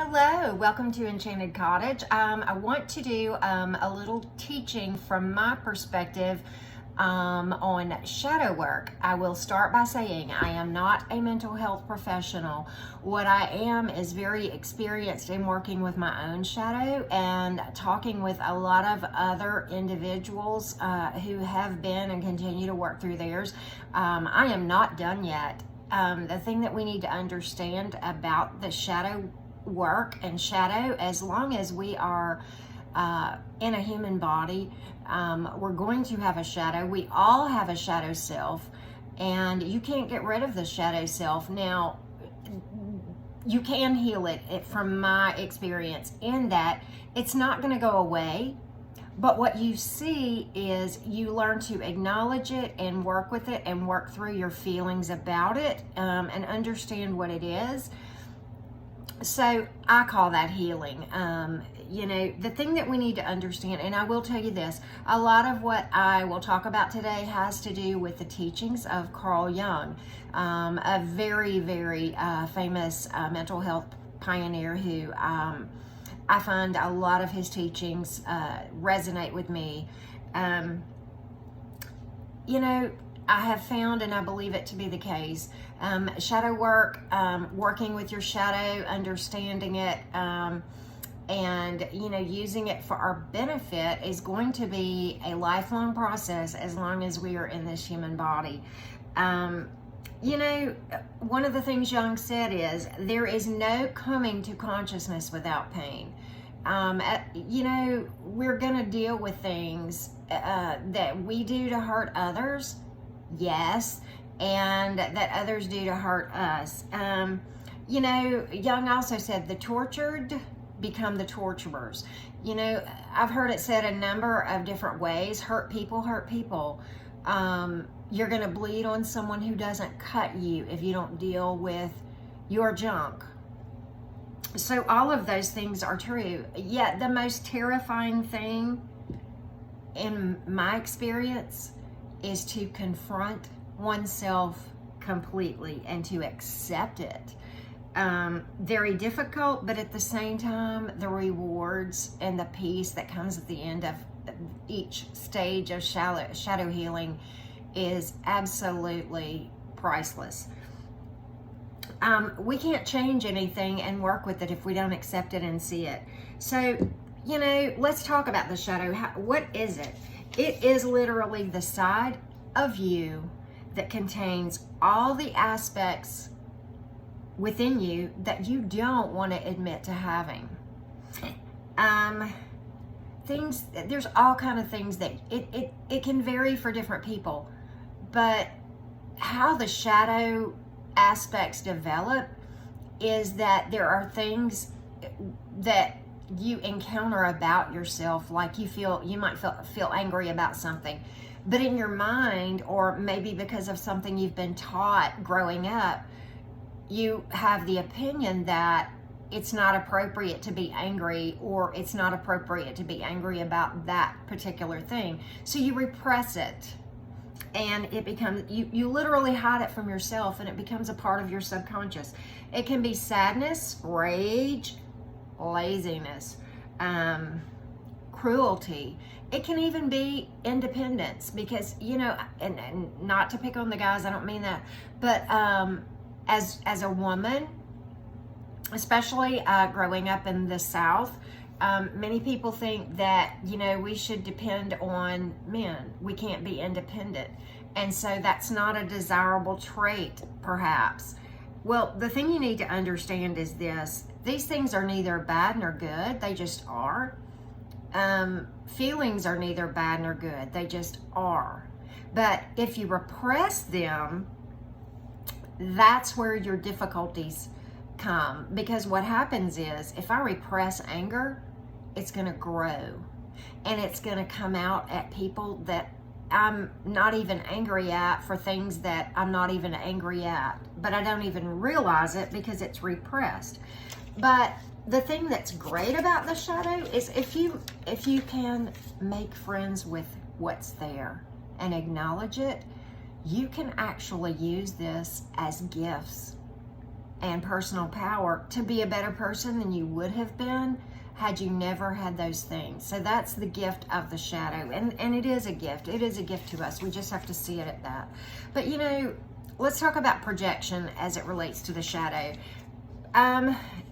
Hello, welcome to Enchanted Cottage. I want to do a little teaching from my perspective on shadow work. I will start by saying I am not a mental health professional. What I am is very experienced in working with my own shadow and talking with a lot of other individuals who have been and continue to work through theirs. I am not done yet. The thing that we need to understand about the shadow work and shadow, as long as we are in a human body, we're going to have a shadow. We all have a shadow self, and you can't get rid of the shadow self. Now, you can heal it from my experience, in that it's not going to go away. But what you see is you learn to acknowledge it and work with it and work through your feelings about it, and understand what it is. So I call that healing. The thing that we need to understand, and I will tell you this, a lot of what I will talk about today has to do with the teachings of Carl Jung, a very, very famous mental health pioneer who I find a lot of his teachings resonate with me. I have found, and I believe it to be the case, shadow work, working with your shadow, understanding it, and using it for our benefit is going to be a lifelong process as long as we are in this human body. One of the things Jung said is there is no coming to consciousness without pain. We're going to deal with things that we do to hurt others. Yes, and that others do to hurt us. Jung also said the tortured become the torturers. I've heard it said a number of different ways. Hurt people hurt people. You're going to bleed on someone who doesn't cut you if you don't deal with your junk. So all of those things are true. Yet the most terrifying thing in my experience is to confront oneself completely and to accept it. Very difficult, but at the same time, the rewards and the peace that comes at the end of each stage of shadow healing is absolutely priceless. We can't change anything and work with it if we don't accept it and see it. So, let's talk about the shadow. What is it? It is literally the side of you that contains all the aspects within you that you don't want to admit to having. There's all kind of things that it can vary for different people, but how the shadow aspects develop is that there are things that you encounter about yourself, like you might feel angry about something, but in your mind, or maybe because of something you've been taught growing up, you have the opinion that it's not appropriate to be angry, or it's not appropriate to be angry about that particular thing. So you repress it, and it becomes, you literally hide it from yourself, and it becomes a part of your subconscious. It can be sadness, rage, laziness, cruelty. It can even be independence, because and not to pick on the guys, I don't mean that, but as a woman, especially growing up in the South, many people think that we should depend on men. We can't be independent, and so that's not a desirable trait, perhaps. Well, the thing you need to understand is this: these things are neither bad nor good, they just are. Feelings are neither bad nor good, they just are. But if you repress them, that's where your difficulties come. Because what happens is, if I repress anger, it's going to grow, and it's going to come out at people that I'm not even angry at, for things that I'm not even angry at, but I don't even realize it because it's repressed. But the thing that's great about the shadow is if you can make friends with what's there and acknowledge it, you can actually use this as gifts. and personal power to be a better person than you would have been had you never had those things. So that's the gift of the shadow. And it is a gift. It is a gift to us. We just have to see it at that. But you know, let's talk about projection as it relates to the shadow.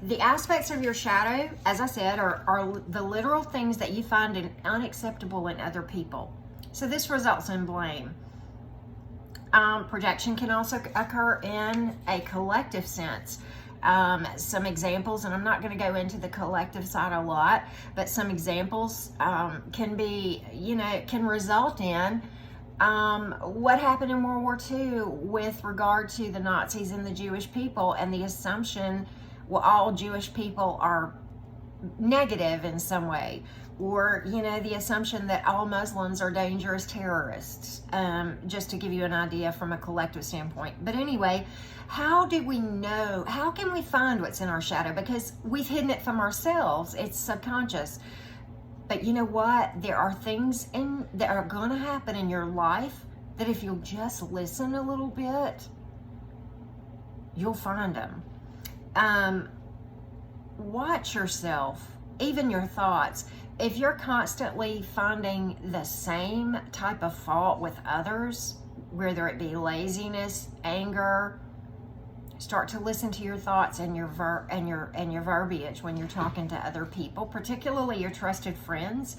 The aspects of your shadow, as I said, are the literal things that you find unacceptable in other people. So this results in blame. Projection can also occur in a collective sense. Some examples, and I'm not going to go into the collective side a lot, but some examples can be, you know, can result in what happened in World War II with regard to the Nazis and the Jewish people, and the assumption, well, all Jewish people are negative in some way, or, you know, the assumption that all Muslims are dangerous terrorists, just to give you an idea from a collective standpoint. But anyway, how do we know, how can we find what's in our shadow? Because we've hidden it from ourselves. It's subconscious. But you know what? There are things that are going to happen in your life that if you'll just listen a little bit, you'll find them. Watch yourself, even your thoughts. If you're constantly finding the same type of fault with others, whether it be laziness, anger, start to listen to your thoughts and your verbiage when you're talking to other people, particularly your trusted friends.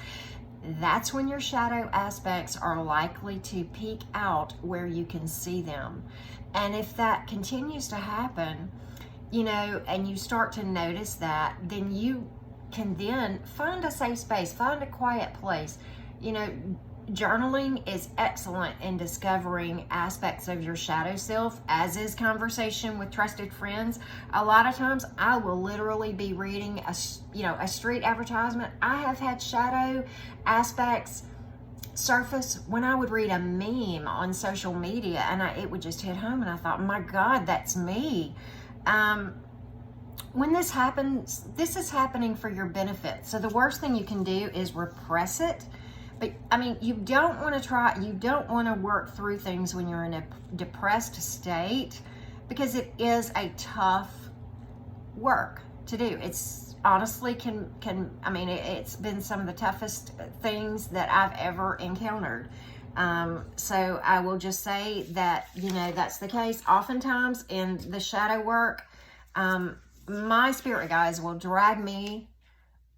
That's when your shadow aspects are likely to peek out where you can see them. And if that continues to happen, you know, and you start to notice that, then you can then find a safe space, find a quiet place. You know, journaling is excellent in discovering aspects of your shadow self, as is conversation with trusted friends. A lot of times I will literally be reading a street advertisement. I have had shadow aspects surface when I would read a meme on social media, and it would just hit home, and I thought, my God, that's me. When this happens, this is happening for your benefit. So the worst thing you can do is repress it. But I mean, you don't want to work through things when you're in a depressed state, because it is a tough work to do. It's honestly it's been some of the toughest things that I've ever encountered. So I will just say that, you know, that's the case. Oftentimes in the shadow work, my spirit guides will drag me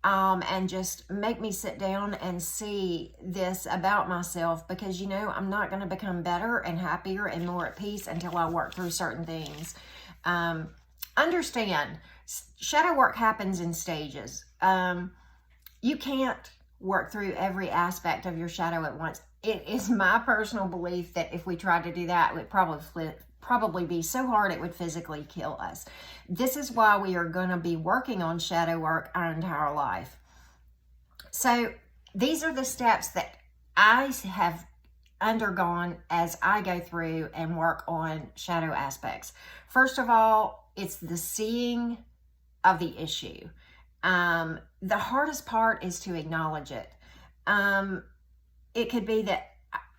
and just make me sit down and see this about myself, because, you know, I'm not going to become better and happier and more at peace until I work through certain things. Understand, shadow work happens in stages. You can't work through every aspect of your shadow at once. It is my personal belief that if we tried to do that, it would probably be so hard it would physically kill us. This is why we are going to be working on shadow work our entire life. So these are the steps that I have undergone as I go through and work on shadow aspects. First of all, it's the seeing of the issue. The hardest part is to acknowledge it. It could be that,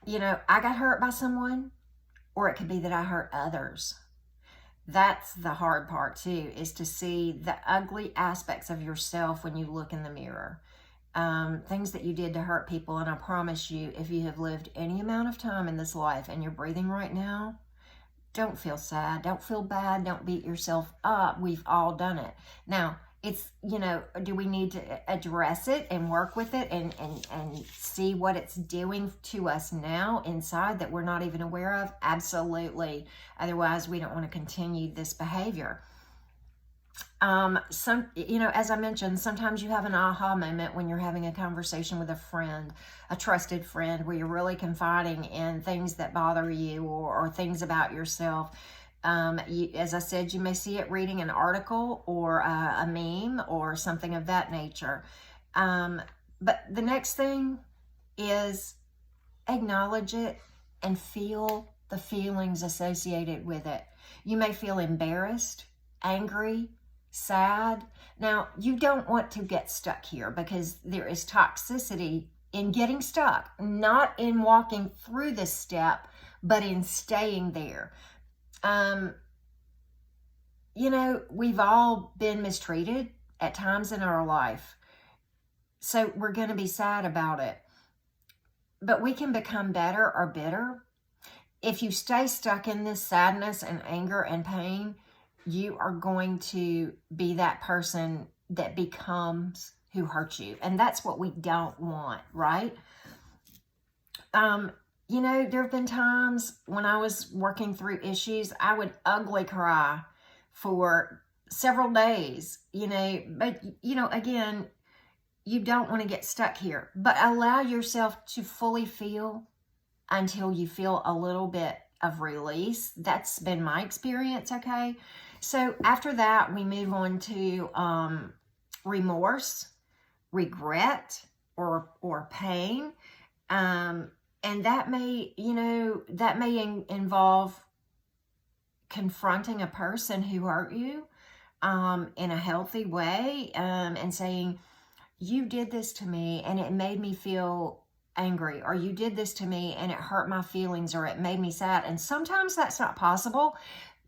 you know, I got hurt by someone, or it could be that I hurt others. That's the hard part too, is to see the ugly aspects of yourself when you look in the mirror. Things that you did to hurt people. And I promise you, if you have lived any amount of time in this life and you're breathing right now, don't feel sad, don't feel bad, don't beat yourself up. We've all done it. Now, it's, you know, do we need to address it and work with it and see what it's doing to us now inside that we're not even aware of? Absolutely. Otherwise, we don't want to continue this behavior. You know, as I mentioned, sometimes you have an aha moment when you're having a conversation with a friend, a trusted friend, where you're really confiding in things that bother you or things about yourself. As I said, you may see it reading an article or a meme or something of that nature. But the next thing is acknowledge it and feel the feelings associated with it. You may feel embarrassed, angry, sad. Now, you don't want to get stuck here, because there is toxicity in getting stuck, not in walking through this step, but in staying there. you know, we've all been mistreated at times in our life. So we're going to be sad about it. But we can become better or bitter. If you stay stuck in this sadness and anger and pain, you are going to be that person that becomes who hurt you. And that's what we don't want, right? You know, there have been times when I was working through issues, I would ugly cry for several days, you know, but, you know, again, you don't want to get stuck here, but allow yourself to fully feel until you feel a little bit of release. That's been my experience, okay? So after that, we move on to remorse, regret, or pain. And that may, you know, that may involve confronting a person who hurt you in a healthy way, and saying, you did this to me and it made me feel angry, or you did this to me and it hurt my feelings, or it made me sad. And sometimes that's not possible.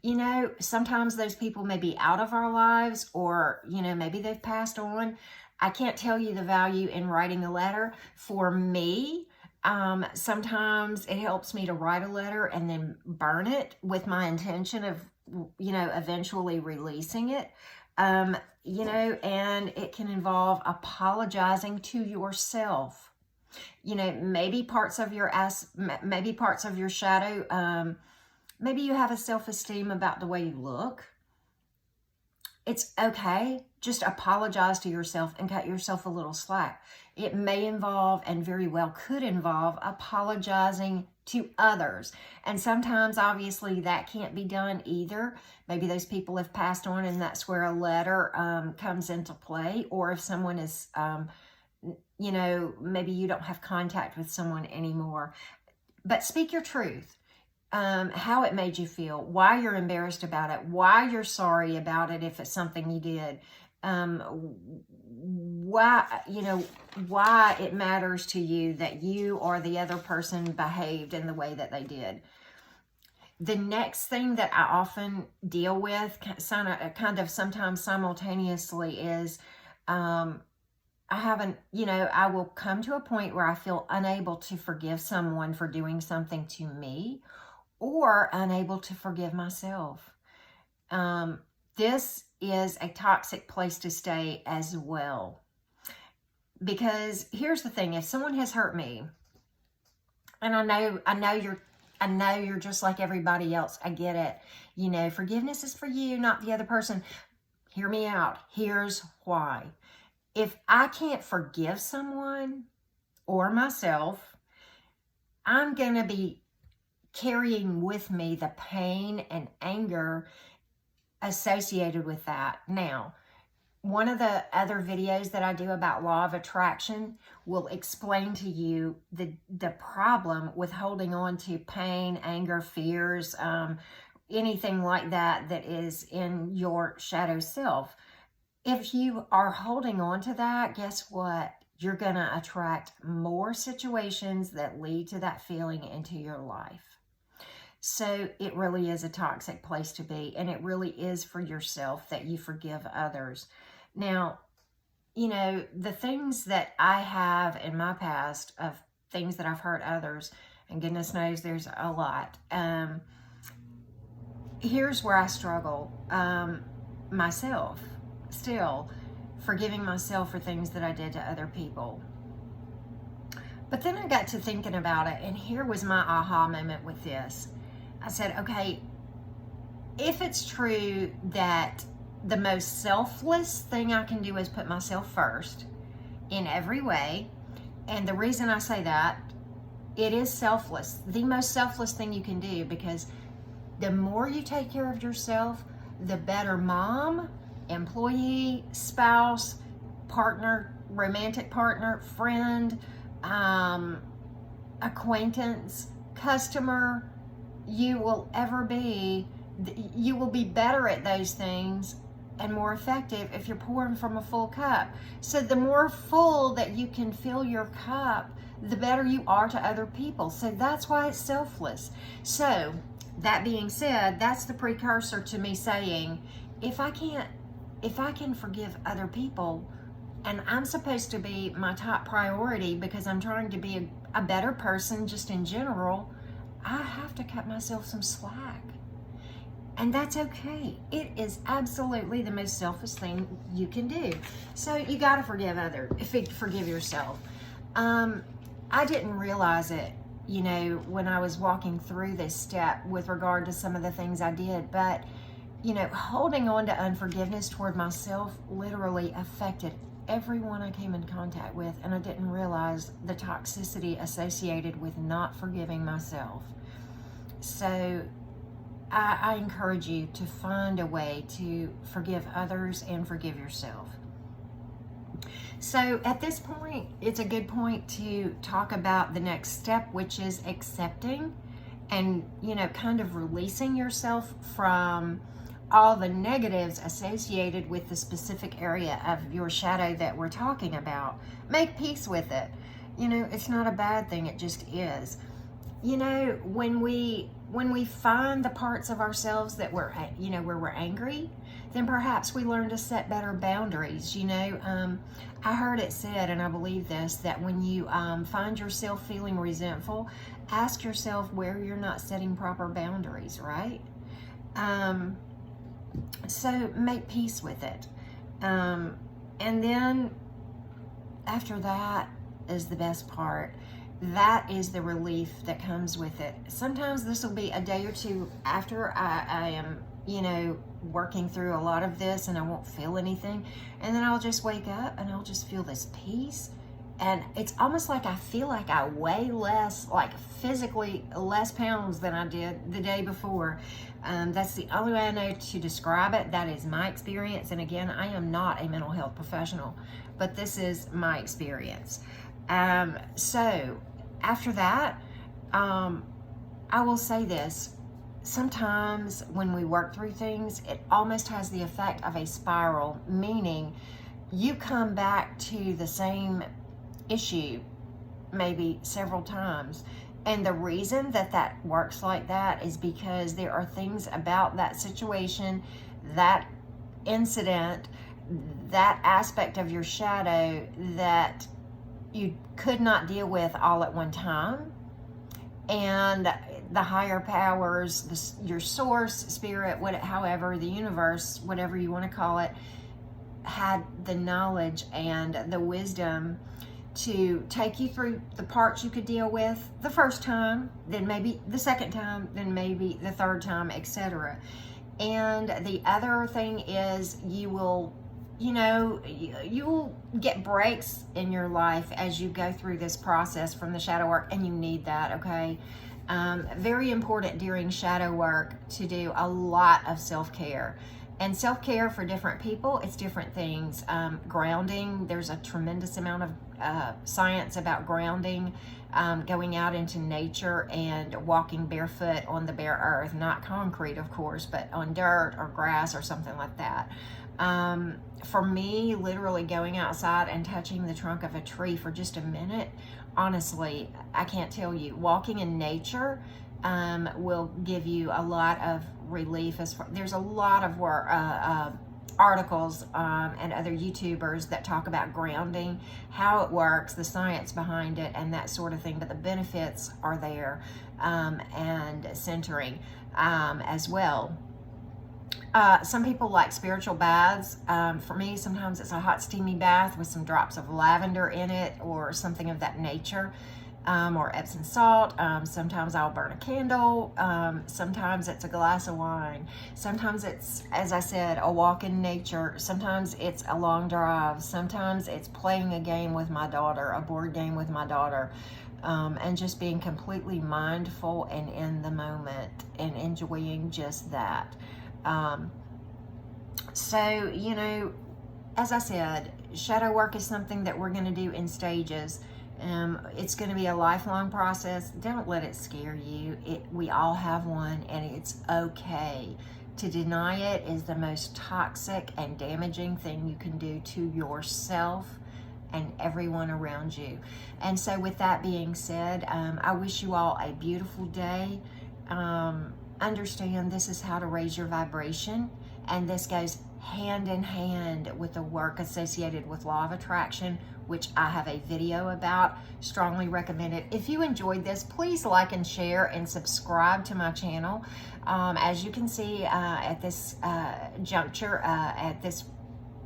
You know, sometimes those people may be out of our lives, or, you know, maybe they've passed on. I can't tell you the value in writing a letter. For me, sometimes it helps me to write a letter and then burn it with my intention of, you know, eventually releasing it. You know, and it can involve apologizing to yourself. You know, maybe parts of your maybe parts of your shadow, maybe you have a self-esteem about the way you look. It's okay. Just apologize to yourself and cut yourself a little slack. It may involve, and very well could involve, apologizing to others. And sometimes, obviously, that can't be done either. Maybe those people have passed on, and that's where a letter comes into play. Or if someone is, you know, maybe you don't have contact with someone anymore. But speak your truth. How it made you feel, why you're embarrassed about it, why you're sorry about it if it's something you did, why, you know, why it matters to you that you or the other person behaved in the way that they did. The next thing that I often deal with, kind of sometimes simultaneously, is I will come to a point where I feel unable to forgive someone for doing something to me, or unable to forgive myself. This is a toxic place to stay as well. Because here's the thing, if someone has hurt me, and I know you're just like everybody else. I get it. You know, forgiveness is for you, not the other person. Hear me out. Here's why. If I can't forgive someone or myself, I'm going to be carrying with me the pain and anger associated with that. Now, one of the other videos that I do about law of attraction will explain to you the problem with holding on to pain, anger, fears, anything like that that is in your shadow self. If you are holding on to that, guess what? You're going to attract more situations that lead to that feeling into your life. So it really is a toxic place to be, and it really is for yourself that you forgive others. Now, you know, the things that I have in my past of things that I've hurt others, and goodness knows there's a lot. Here's where I struggle myself, still forgiving myself for things that I did to other people. But then I got to thinking about it, and here was my aha moment with this. I said, okay, if it's true that the most selfless thing I can do is put myself first in every way, and the reason I say that, it is selfless, the most selfless thing you can do, because the more you take care of yourself, the better mom, employee, spouse, partner, romantic partner, friend, acquaintance, customer, you will ever be. You will be better at those things and more effective if you're pouring from a full cup. So the more full that you can fill your cup, the better you are to other people. So that's why it's selfless. So that being said, that's the precursor to me saying, if I can forgive other people, and I'm supposed to be my top priority because I'm trying to be a better person just in general, I have to cut myself some slack. And that's okay. It is absolutely the most selfish thing you can do. So you got to forgive forgive yourself. I didn't realize it, when I was walking through this step with regard to some of the things I did, but holding on to unforgiveness toward myself literally affected everyone I came in contact with, and I didn't realize the toxicity associated with not forgiving myself. So I encourage you to find a way to forgive others and forgive yourself. So at this point, it's a good point to talk about the next step, which is accepting and, kind of releasing yourself from all the negatives associated with the specific area of your shadow that we're talking about. Make peace with it. It's not a bad thing, it just is. When we find the parts of ourselves that we're, where we're angry, then perhaps we learn to set better boundaries. I heard it said, and I believe this, that when you find yourself feeling resentful, ask yourself where you're not setting proper boundaries, right? So make peace with it. And then after that is the best part. That is the relief that comes with it. Sometimes this will be a day or two after I am, working through a lot of this, and I won't feel anything. And then I'll just wake up and I'll just feel this peace. And it's almost like I feel like I weigh less, like physically less pounds than I did the day before. That's the only way I know to describe it. That is my experience. And again, I am not a mental health professional, but this is my experience. So after that, I will say this. Sometimes when we work through things, it almost has the effect of a spiral, meaning you come back to the same issue maybe several times. And the reason that works like that is because there are things about that situation, that incident, that aspect of your shadow that you could not deal with all at one time. And the higher powers, your source, spirit, however, the universe, whatever you want to call it, had the knowledge and the wisdom to take you through the parts you could deal with the first time, then maybe the second time, then maybe the third time, etc. And the other thing is you will get breaks in your life as you go through this process from the shadow work, and you need that, okay? Very important during shadow work to do a lot of self-care. And self-care for different people, it's different things. Grounding, there's a tremendous amount of science about grounding, going out into nature and walking barefoot on the bare earth, not concrete, of course, but on dirt or grass or something like that. For me, literally going outside and touching the trunk of a tree for just a minute, honestly, I can't tell you. Walking in nature will give you a lot of relief. There's a lot of work, articles and other YouTubers that talk about grounding, how it works, the science behind it, and that sort of thing. But the benefits are there, and centering as well. Some people like spiritual baths. For me, sometimes it's a hot steamy bath with some drops of lavender in it or something of that nature, or Epsom salt. Sometimes I'll burn a candle. Sometimes it's a glass of wine. Sometimes it's, as I said, a walk in nature. Sometimes it's a long drive. Sometimes it's playing a game with my daughter, a board game with my daughter. And just being completely mindful and in the moment and enjoying just that. So, as I said, shadow work is something that we're going to do in stages. It's going to be a lifelong process. Don't let it scare you. We all have one, and it's okay. To deny it is the most toxic and damaging thing you can do to yourself and everyone around you. And so with that being said, I wish you all a beautiful day. Understand this is how to raise your vibration and this goes hand in hand with the work associated with law of attraction, which I have a video about. Strongly recommend it. If you enjoyed this, please like and share and subscribe to my channel. As you can see at this juncture, at this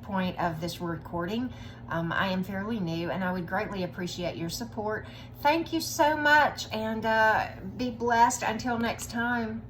point of this recording, I am fairly new, and I would greatly appreciate your support. Thank you so much, and be blessed until next time.